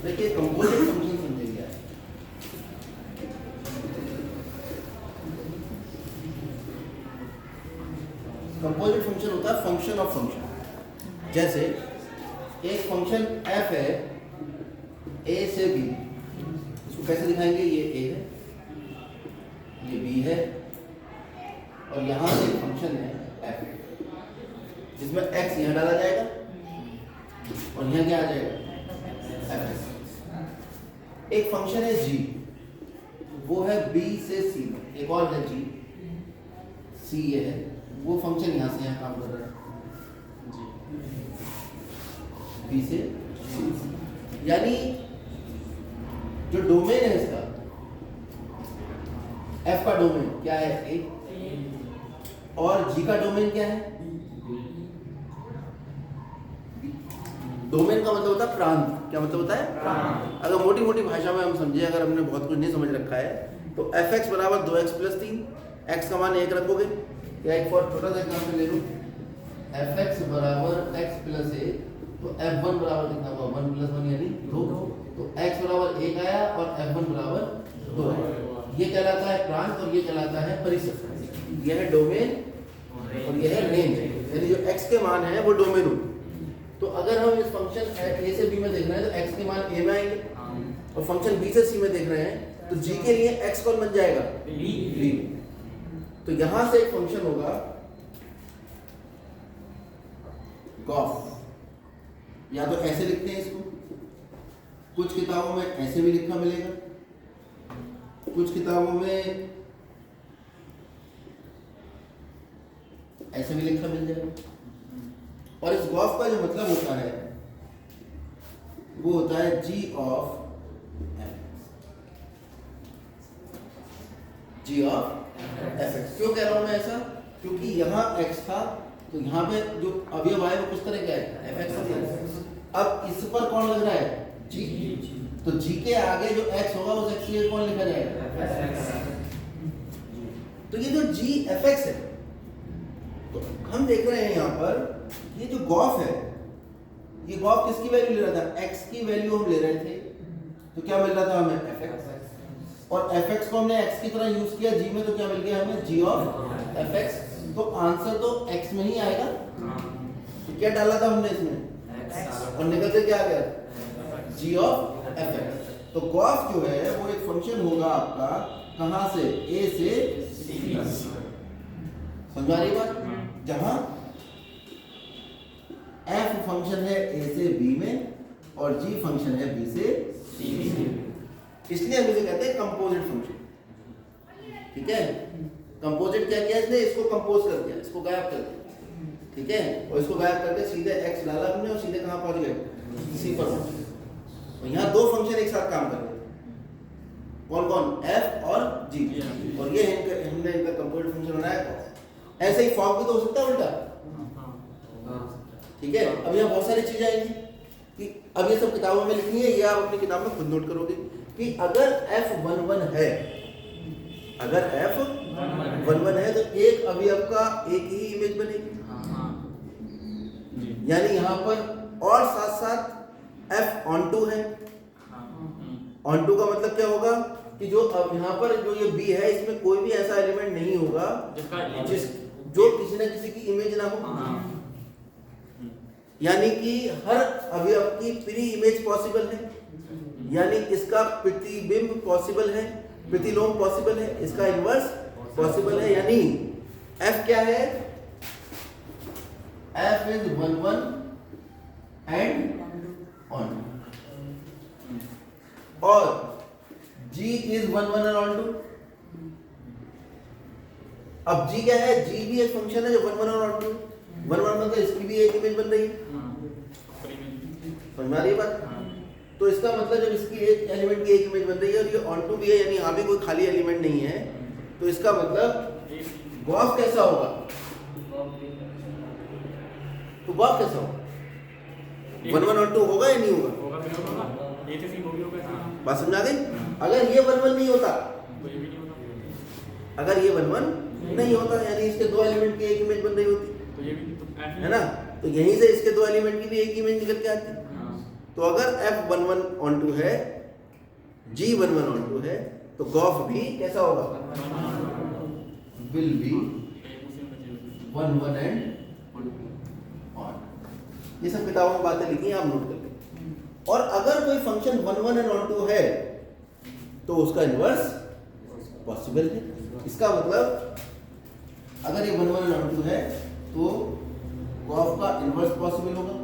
देखिए composite function समझे क्या है। कंपोजिट फंक्शन होता है फंक्शन ऑफ फंक्शन। जैसे एक फंक्शन f है a से b, इसको कैसे दिखाएंगे? ये a है, ये b है, और यहां से एक फंक्शन है f जिसमें x यहां डाला जाएगा और यहां क्या आ जाएगा? f। एक फंक्शन है g, वो है b से c में, एक और है g, c ये है, वो फंक्शन यहां से यहां काम कर रहा है b से c। यानी जो डोमेन है इसका, f का डोमेन क्या है? a, और g का डोमेन क्या है? डोमेन का मतलब होता है प्रांत। क्या मतलब होता है? प्रांत। अगर मोटी मोटी भाषा में हम समझे, अगर हमने बहुत कुछ नहीं समझ रखा है, तो fx बराबर 2x + 3, x का मान 1 रखोगे, या एक और छोटा सा एग्जांपल ले लो, fx बराबर x + 1, तो f1 बराबर कितना होगा? 1 + 1 यानी 2, तो x बराबर 1 आया और f1 बराबर 2 आया। ये कहलाता है प्रांत और ये कहलाता है परिसर। यह है डोमेन और यह है रेंज, यानी जो x के मान है वो डोमेन हो। तो अगर हम इस फंक्शन a से b में देख रहे हैं तो x के मान a में आएंगे, और फंक्शन b से c में देख रहे हैं तो g के लिए x कौन बन जाएगा? b। तो यहां से एक फंक्शन होगा गॉफ, या तो ऐसे लिखते हैं इसको, कुछ किताबों में ऐसे भी लिखा मिलेगा, कुछ किताबों में ऐसे भी लिखा मिल जाएगा। और इस गॉफ का जो मतलब होता है वो होता है g ऑफ f(x). क्यों कह रहा हूं मैं ऐसा? क्योंकि यहाँ x था, तो यहाँ पे जो अवयव आए वो किस तरह का है? f(x). अब इस पर कौन लग रहा है? g। तो g के आगे जो x होगा उस x के कौन लिखा जाएगा? तो ये जो g f(x) है, तो हम देख रहे हैं यहाँ पर ये जो गॉफ है, ये गॉफ किसकी वैल्यू ले रहा था? x की वैल्यू हम ले रहे थे, तो क्या मिल रहा था हमें? f(x). और f(x) को हमने x की तरह यूज किया g में, तो क्या मिल गया हमें? g of f(x). तो आंसर तो x में ही आएगा। तो क्या डाला था हमने इसमें, और निकल के क्या आ गया? g of f(x). तो गॉफ जो है वो एक फंक्शन होगा आपका, कहां से? a से c। समझ आ रही बात? जहां f फंक्शन है a से b में और g फंक्शन है b से c में, इसलिए हम इसे कहते हैं कंपोजिट फंक्शन। ठीक है, कंपोजिट क्या किया इसने? इसको कंपोज कर दिया, इसको गायब कर दिया। ठीक है, और इसको गायब करके सीधे x डाला हमने और सीधे कहां पहुंच गए? c पर पहुंच गए। और यहाँ दो फंक्शन एक साथ काम कर रहे हैं, कौन कौन? f और g, और ये हमने इनका कंपोजिट फंक्शन बनाया। ऐसे ही फॉर्म भी तो हो सकता है उल्टा। ठीक है, अब यहाँ बहुत सारी चीजें आएंगी कि अब ये सब किताबों में लिखनी है, या आप अपनी किताब में खुद नोट करोगे कि अगर f11 है, अगर f11 है तो एक अवयव का एक ही इमेज बनेगी, यानी यहाँ पर, और साथ साथ f(on2) है। on2 का मतलब क्या होगा कि जो अब यहाँ पर जो ये b है, इसमें कोई भी ऐसा एलिमेंट नहीं होगा जो किसी न किसी की इमेज ना हो, यानी कि हर अवयव की प्री इमेज पॉसिबल है, यानी इसका प्रतिबिंब पॉसिबल है, प्रतिलोम पॉसिबल है, इसका इन्वर्स पॉसिबल है। यानी f क्या है? f is 11 and on, और g is 11 and on 2। अब g क्या है? g भी एक फंक्शन है जो 11 और on 2, 11 मतलब इसकी भी एक इमेज बन रही है। समझ में आ रही है बात? तो इसका मतलब जब इसकी एक एलिमेंट की एक इमेज बन रही है और ये ऑन2 भी है, यानी यहाँ भी कोई खाली एलिमेंट नहीं है, तो इसका मतलब गॉफ कैसा होगा? तो गॉफ कैसा होगा? 11 और 2 होगा या नहीं होगा? बात समझ आ गई? अगर ये 11 नहीं होता, अगर ये 11 नहीं होता, यानी इसके दो एलिमेंट की एक इमेज बन रही होती, है ना। तो यहीं से इसके दो एलिमेंट की भी एक इमेज निकल के आती है। तो अगर F11 ऑन 2 है, G11 ऑन 2 है, तो गॉफ भी कैसा होगा, विल बी 1 1 एंड ऑन। ये सब किताबों में बातें लिखी हैं, आप नोट कर लें। और अगर कोई फंक्शन 1 1 एंड ऑन 2 है तो उसका इनवर्स पॉसिबल है। इसका मतलब अगर ये 1 1 एंड ऑन 2 है तो गॉफ का इनवर्स पॉसिबल होगा।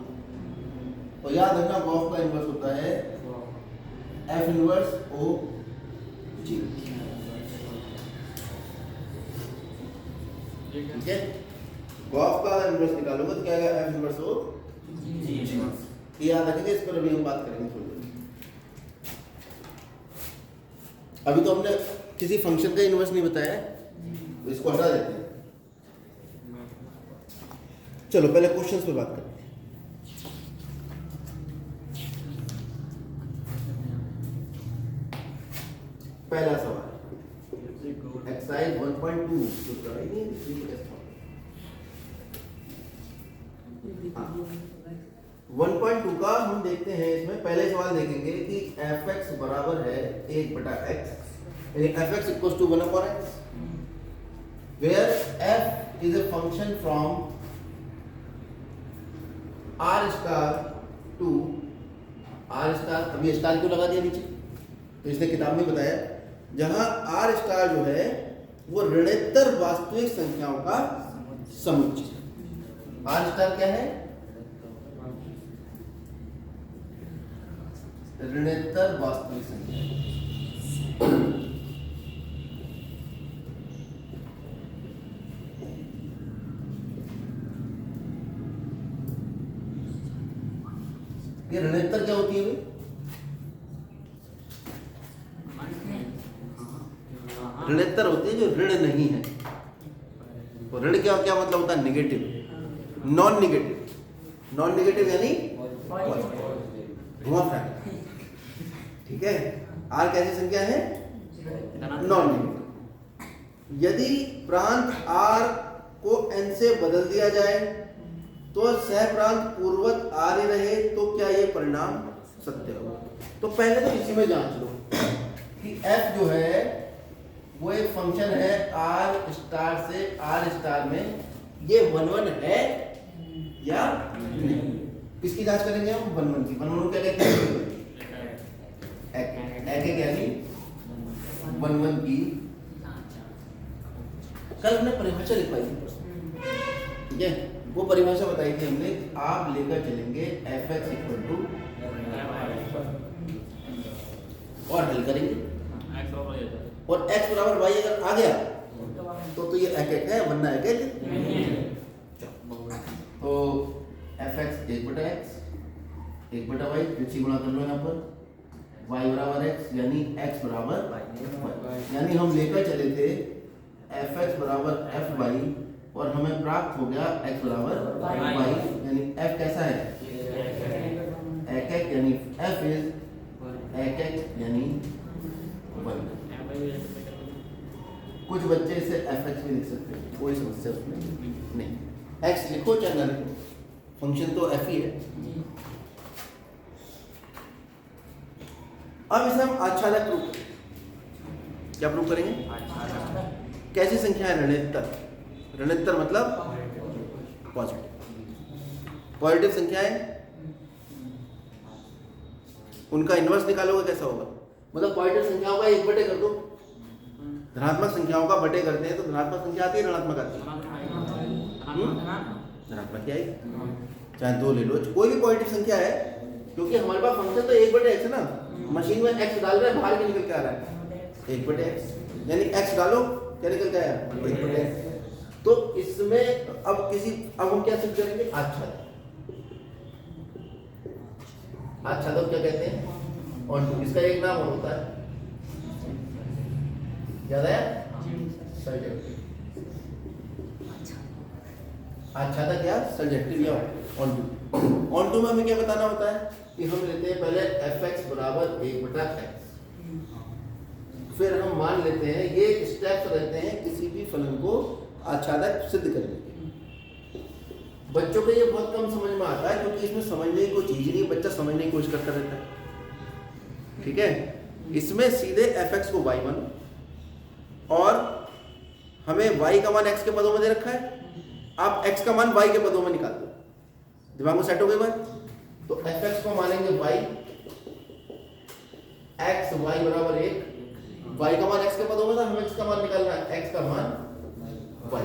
और याद रखना गॉफ का इनवर्स होता है F इनवर्स O G। ठीक है, गॉफ का इनवर्स निकालोगे तो क्या आएगा, F इनवर्स O G। ये याद रखेंगे, इस पर अभी हम बात करेंगे थोड़ी देर। अभी तो हमने किसी फंक्शन का इनवर्स नहीं बताया, तो इसको हटा देते हैं। चलो पहले क्वेश्चंस पे बात करते हैं। पहला सवाल एक्सरसाइज 1.2 जो कराई नहीं इसी के टेस्ट 1.2 का हम देखते हैं। इसमें पहले सवाल देखेंगे कि fx बराबर है 1/x, यानी fx equals to 1/x, where f is a function from r star to r star. अभी स्टार क्यों लगा दिया नीचे, तो इसने किताब में बताया जहां r स्टार जो है वो ऋणोत्तर वास्तविक संख्याओं का समुच्चय। r स्टार क्या है, ऋणोत्तर वास्तविक संख्या। ये ऋणोत्तर क्या होती है भाई, ऋणोत्तर होती है जो ऋण नहीं है। और ऋण क्या क्या मतलब होता है, negative, non negative. Non negative यानी धुआं फैला। ठीक है, आर कैसी संख्या है, नॉन निगेटिव। यदि प्रांत आर को n से बदल दिया जाए तो सह प्रांत पूर्ववत आर्य रहे तो क्या ये परिणाम सत्य होगा। तो पहले तो इसी में जांच लो कि f जो है वो एक फंक्शन है r स्टार से r स्टार में, ये 1 1 है या नहीं। किसकी जांच करेंगे हम, 1 1 की। 1 1 क्या कहते हैं, एक यानी 1 1 की। कल हमने परिभाषा लिखवाई थी, ठीक है, वो परिभाषा बताई थी हमने। आप लेकर चलेंगे fx इक्वल टू और हल करेंगे, और x बराबर y अगर आ गया तो ये एक एक है, वरना एक एक। तो fx 1/x 1/y पीछे गुणा कर लो यहाँ पर, y बराबर x यानी x बराबर y। यानी हम लेकर चले थे fx बराबर fy और हमें प्राप्त हो गया x बराबर y, यानी f कैसा है, एक एक, यानी f इज एक एक यानी 1। कुछ बच्चे इसे fx भी लिख सकते हैं, कोई समस्या उसमें नहीं। x लिखो चाहे ना लिखो, फंक्शन तो f ही है। अब इसे हम आच्छादक प्रूफ, क्या प्रूफ करेंगे, कैसी संख्या है, ऋणोत्तर। ऋणोत्तर मतलब पॉजिटिव। पॉजिटिव संख्याएं उनका इनवर्स निकालोगे कैसा होगा, मतलब पॉजिटिव संख्याओं का 1 बटे कर दो, धनात्मक संख्याओं का बटे करते हैं तो धनात्मक संख्या आती है, ऋणात्मक आती है, धनात्मक क्या आएगी, चाहे 2 ले लो, कोई भी पॉजिटिव संख्या है, क्योंकि हमारे पास फंक्शन तो 1/x है ना। मशीन में x डाल रहे हैं, बाहर क्या निकल के आ रहा है, 1/x, यानी x डालो क्या निकल के आया, 1/x। तो इसमें अब हम क्या सिद्ध करेंगे, आच्छादक। आच्छादक क्या कहते हैं, और इसका एक नाम और होता है, याद आया, सर्जेक्टिव। आच्छादक या सर्जेक्टिव या ऑन टू में हमें क्या बताना होता है कि हम लेते हैं पहले fx बराबर 1/x, फिर हम मान लेते हैं, ये स्टेप्स रहते हैं किसी भी फलन को आच्छादक सिद्ध करने के। बच्चों को ये बहुत कम समझ में आता है क्योंकि इसमें समझने की कोई चीज नहीं है, बच्चा समझने की कोशिश करता रहता है। ठीक है, इसमें सीधे fx को y मानो और हमें y का मान x के पदों में दे रखा है, आप x का मान y के पदों में निकाल दो। दिमाग में सेट हो गई बात? तो fx को मानेंगे y, x y बराबर 1, y का मान x के पदों में था, हमें x का मान निकालना है, x का मान y।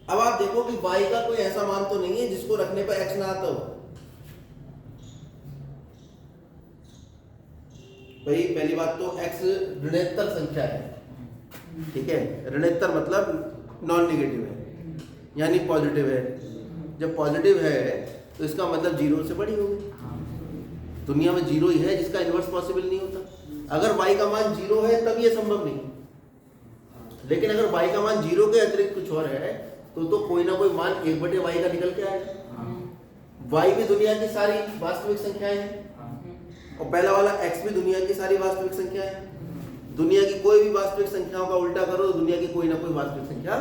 अब आप देखो कि y का कोई ऐसा मान तो नहीं है जिसको रखने पर x ना आता हो। भाई पहली बात तो x ऋणात्मक संख्या है, ठीक है, ऋणात्मक मतलब नॉन नेगेटिव है, यानी पॉजिटिव है। जब पॉजिटिव है तो इसका मतलब जीरो से बड़ी होगी। दुनिया में जीरो ही है जिसका इनवर्स पॉसिबल नहीं होता। अगर y का मान जीरो है तब ये संभव नहीं, लेकिन अगर y का मान जीरो के अतिरिक्त कुछ और है तो कोई ना कोई मान 1/y का निकल के आएगा। y भी दुनिया की सारी वास्तविक संख्याएं हैं और पहला वाला x भी दुनिया की सारी वास्तविक संख्याएं हैं। दुनिया की कोई भी वास्तविक संख्याओं का उल्टा करो तो दुनिया की कोई ना कोई वास्तविक संख्या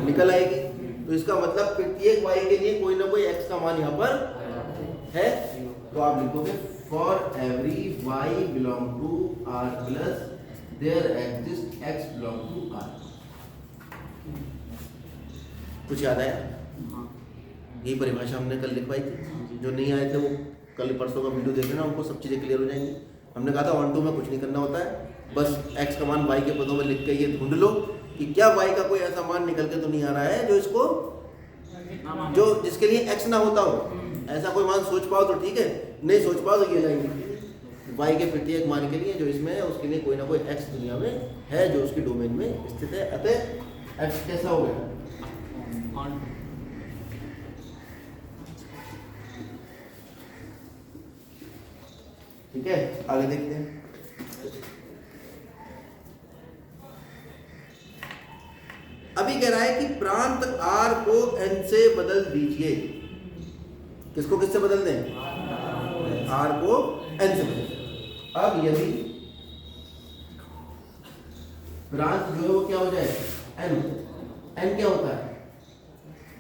निकल आएगी। तो इसका मतलब प्रत्येक y के लिए कोई ना कोई x का मान यहाँ पर है। तो आप लिखोगे for every y belong to r plus there exist x belong to r। कुछ याद आया? यही परिभाषा हमने कल लिखवाई थी। जो नहीं आए थे वो कल परसों का वीडियो देख लेना, उनको सब चीज़ें क्लियर हो जाएंगी। हमने कहा था 1 2 में कुछ नहीं करना होता है, बस x का मान y के पदों में लिख के ये ढूंढ लो कि क्या y का कोई ऐसा मान निकल के तो नहीं आ रहा है जो इसको जो जिसके लिए x ना होता हो। ऐसा कोई मान सोच पाओ तो ठीक है, नहीं सोच पाओ तो ये लाइन y के प्रत्येक मान के लिए जो इसमें है उसके लिए कोई ना कोई x दुनिया में है जो उसकी डोमेन में स्थित है। अतः x कैसा हो गया? ठीक है, आगे देखते हैं। अभी कह रहा है कि प्रांत R को N से बदल दीजिए। किसको किससे बदल दें? R को N से बदल दें। अब यदि प्रांत जो है वो क्या हो जाए? N। N क्या होता है?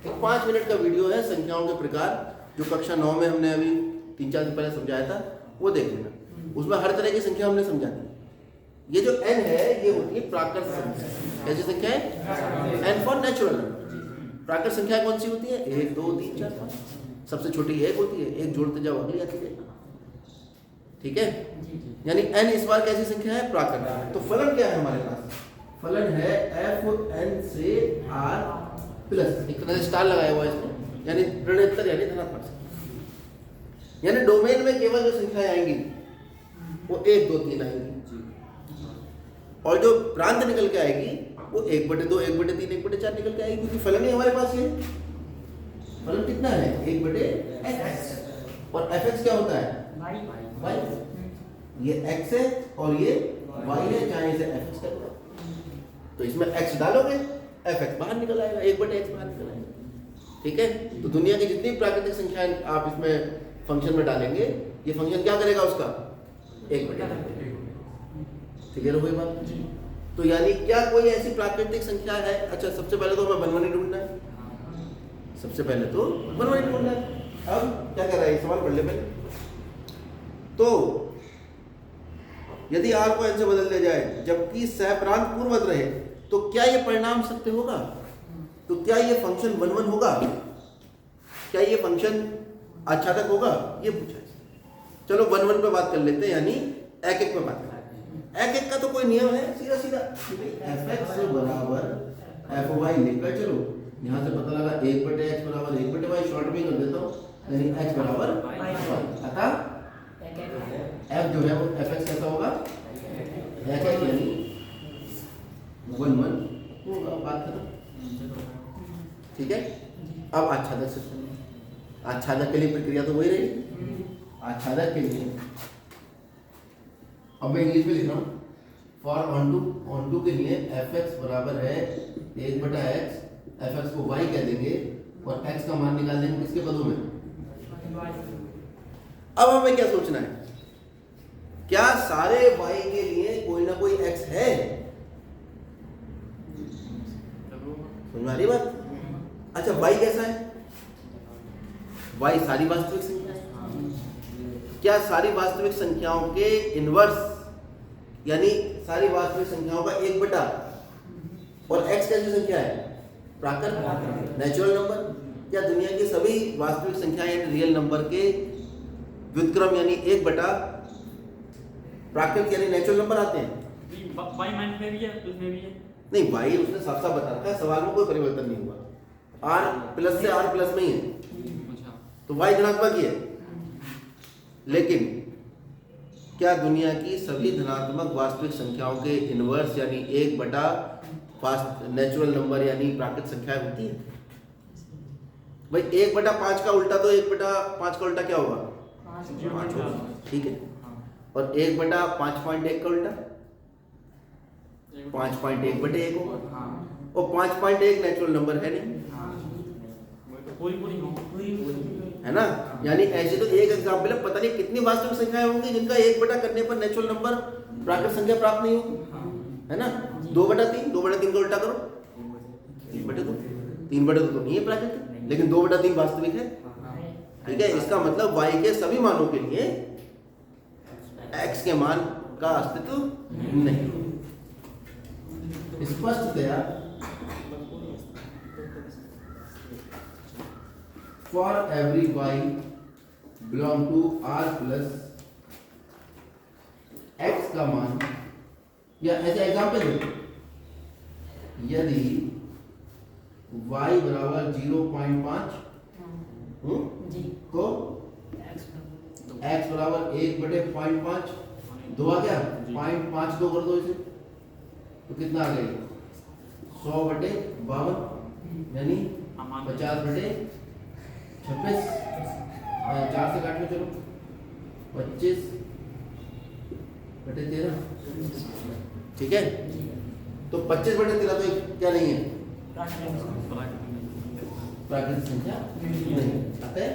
एक 5 मिनट का वीडियो है संख्याओं के प्रकार, जो कक्षा 9 में हमने अभी 3-4 दिन पहले समझाया था, वो देख लेना। उसमें हर तरह की संख्या हमने समझा दी। ये जो n है ये होती है प्राकृत संख्या। कैसी संख्या है? n for natural. प्राकृत संख्या कौन सी होती है? 1 2 3 4 5। सबसे छोटी 1 होती है, 1 जोड़ते जाओ अगली आती है। ठीक है, यानी n इस बार कैसी संख्या है? प्राकृत। तो फलन क्या है हमारे पास? फलन है f(n) से r प्लस एक तरह से स्टार लगाया हुआ है इसमें, यानी ऋणात्मक यानी धनात्मक। यानी डोमेन में केवल जो संख्याएं आएंगी वो 1 2 3 आएंगी और जो प्रांत निकल के आएगी वो 1/2 1/3 1/4 निकल के आएगी, क्योंकि फलन ही हमारे पास ये फलन कितना है? 1/x। और fx क्या होता है? y। ये x है और ये y है, चाहे इसे fx कर दो। तो इसमें x डालोगे fx बाहर निकल आएगा, 1/x बाहर निकल आएगा। ठीक है, तो दुनिया की जितनी प्राकृतिक संख्याएं आप इसमें फंक्शन में डालेंगे, ये फंक्शन क्या करेगा? उसका 1/x। क्लियर हो गई बात? तो यानी क्या कोई ऐसी प्राकृतिक संख्या है? अच्छा, सबसे पहले तो हमें बनवानी ढूंढना है। सबसे पहले तो बनवानी ढूंढना है। अब क्या कर रहा है सवाल? पढ़ ले पहले। तो यदि r को n से बदल दिया जाए जबकि सहप्रांत पूर्ववत रहे तो क्या ये परिणाम सत्य होगा? तो क्या ये फंक्शन 1 1 होगा? क्या ये फंक्शन आच्छादक होगा? ये पूछा है। चलो 1 1 पे बात कर लेते हैं, यानी 1 1 पे बात करते हैं। 1 1 का तो कोई नियम है सीधा सीधा, fx बराबर fy लेकर चलो। यहाँ से पता लगा 1/x बराबर 1/y, शॉर्ट में कर देता हूँ, यानी x बराबर y। अतः f जो है वो fx कैसा होगा? यानी 1 1 होगा। बात करो, ठीक है। अब आच्छादक सिस्टम, आच्छादक के लिए प्रक्रिया तो वही रहेगी। आच्छादक के लिए अब मैं इंग्लिश में लिख रहा हूँ। फॉर ऑन टू के लिए fx बराबर है 1/x, fx को y कह देंगे और x का मान निकाल देंगे किसके पदों में? अब हमें क्या सोचना है? क्या सारे y के लिए कोई ना कोई x है? समझ आ रही बात? अच्छा y कैसा है? y सारी वास्तविक संख्या है। क्या सारी वास्तविक संख्याओं के इनवर्स यानी सारी वास्तविक संख्याओं का 1/, और x कैसी संख्या है? प्राकृत नेचुरल नंबर। क्या दुनिया की सभी वास्तविक संख्याएं यानी रियल नंबर के व्युत्क्रम यानी 1/, प्राकृत यानी नेचुरल नंबर आते हैं? y माइनस में भी है, प्लस में भी है। नहीं, y उसने साफ साफ बता रखा है, सवाल में कोई परिवर्तन नहीं हुआ। r प्लस से r प्लस में ही है, अच्छा, तो y धनात्मक ही है। लेकिन क्या दुनिया की सभी धनात्मक वास्तविक संख्याओं के इनवर्स यानी 1/, नेचुरल नंबर यानी प्राकृत संख्या होती है? भाई 1/5 का उल्टा तो 1/5 का उल्टा क्या होगा? 5 होगा, ठीक है। और 1/5.1 का उल्टा 5.1/1 होगा। और 5.1 नेचुरल नंबर है नहीं, है ना? यानी ऐसे तो एक एग्जाम्पल है, पता नहीं कितनी वास्तविक संख्याएं होंगी जिनका 1/, करने पर नेचुरल नंबर प्राकृत संख्या प्राप्त नहीं होगी, है ना? 2/3, 2/3 का उल्टा करो 3/2, 3/2 तो नहीं है प्राकृत, लेकिन 2/3 वास्तविक है, ठीक है। इसका मतलब y के सभी मानों के लिए x के मान का अस्तित्व नहीं। स्पष्टतया for every y belong to r plus x का मान, या ऐसे एग्जाम्पल है, यदि y बराबर 0.5 को x बराबर 1/0.5 दो आ गया, 0.5 दो कर दो इसे, तो कितना आ गया? 100/52 यानी 50/26, 4 से काट लो, चलो 25/13, ठीक है। तो 25/13 तो क्या नहीं है? प्राकृतिक संख्या नहीं। अतः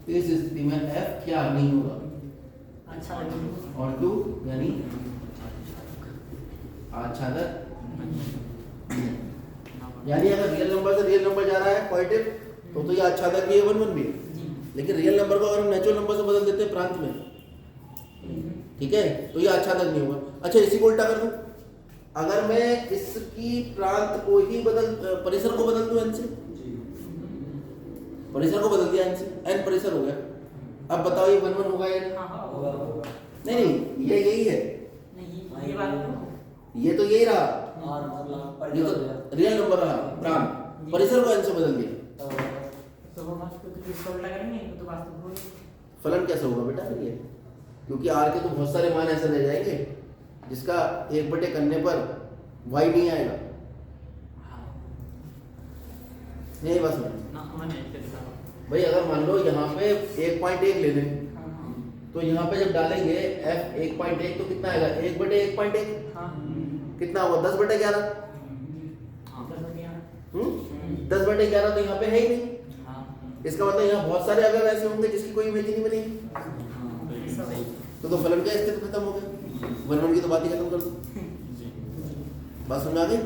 इस स्थिति में f क्या नहीं होगा? ऑन टू यानी आच्छादक। यानी अगर रियल नंबर से रियल नंबर जा रहा है पॉजिटिव, तो ये आच्छादक भी है, 1 भी है। लेकिन रियल नंबर को अगर हम नेचुरल नंबर से बदल देते हैं प्रांत में, ठीक है, तो ये आच्छादक नहीं होगा। अच्छा, इसी को उल्टा कर दूं, अगर मैं इसकी प्रांत को ही परिसर को बदल दूं n से, परिसर को बदल दिया n से, n परिसर हो गया। अब बताओ ये 1 होगा या नहीं? नहीं, ये यही है, ये तो यही रहा, ये तो रियल नंबर रहा प्रांत, परिसर को n से बदल दिया। फलन कैसे होगा बेटा फिर ये? क्योंकि r के तो बहुत सारे मान ऐसे रह जाएंगे जिसका 1/, करने पर y नहीं आएगा। नहीं बस भाई, अगर मान लो यहाँ पे 1.1 ले लें, तो यहाँ पे जब डालेंगे f 1.1 तो कितना आएगा? 1/1.1 कितना हुआ? 10/11। 10/11 तो यहाँ पे है ही नहीं। इसका मतलब यहाँ बहुत सारे अगर ऐसे होंगे जिसकी कोई इमेज नहीं बनेगी, तो फलन का अस्तित्व खत्म हो गया। 1 की तो बात ही खत्म कर दो। बात समझ आ गई?